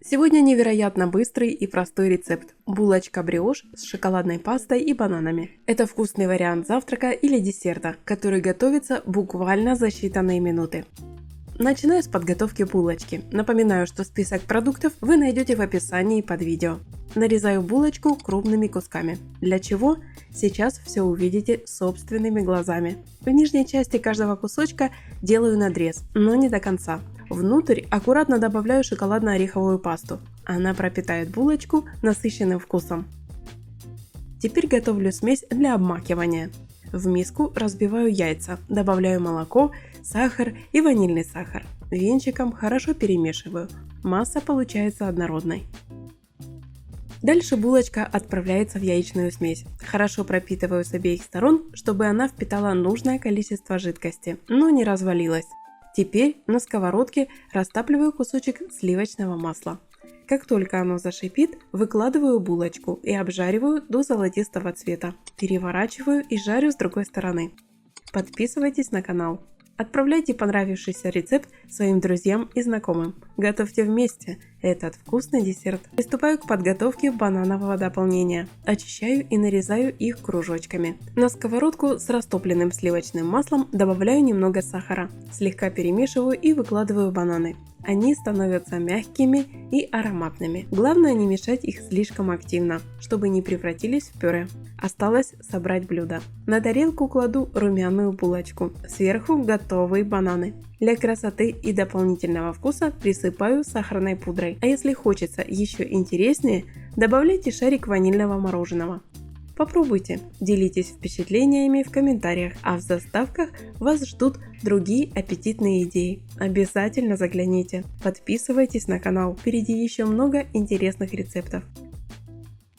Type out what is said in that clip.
Сегодня невероятно быстрый и простой рецепт – булочка-бриош с шоколадной пастой и бананами. Это вкусный вариант завтрака или десерта, который готовится буквально за считанные минуты. Начинаю с подготовки булочки. Напоминаю, что список продуктов вы найдете в описании под видео. Нарезаю булочку крупными кусками. Для чего? Сейчас все увидите собственными глазами. В нижней части каждого кусочка делаю надрез, но не до конца. Внутрь аккуратно добавляю шоколадно-ореховую пасту. Она пропитает булочку насыщенным вкусом. Теперь готовлю смесь для обмакивания. В миску разбиваю яйца, добавляю молоко, сахар и ванильный сахар. Венчиком хорошо перемешиваю. Масса получается однородной. Дальше булочка отправляется в яичную смесь. Хорошо пропитываю с обеих сторон, чтобы она впитала нужное количество жидкости, но не развалилась. Теперь на сковородке растапливаю кусочек сливочного масла. Как только оно зашипит, выкладываю булочку и обжариваю до золотистого цвета. Переворачиваю и жарю с другой стороны. Подписывайтесь на канал. Отправляйте понравившийся рецепт своим друзьям и знакомым. Готовьте вместе этот вкусный десерт. Приступаю к подготовке бананового дополнения. Очищаю и нарезаю их кружочками. На сковородку с растопленным сливочным маслом добавляю немного сахара. Слегка перемешиваю и выкладываю бананы. Они становятся мягкими и ароматными. Главное не мешать их слишком активно, чтобы не превратились в пюре. Осталось собрать блюдо. На тарелку кладу румяную булочку. Сверху готовые бананы. Для красоты и дополнительного вкуса присыпаю сахарной пудрой. А если хочется еще интереснее, добавляйте шарик ванильного мороженого. Попробуйте, делитесь впечатлениями в комментариях, а в заставках вас ждут другие аппетитные идеи. Обязательно загляните, подписывайтесь на канал, впереди еще много интересных рецептов.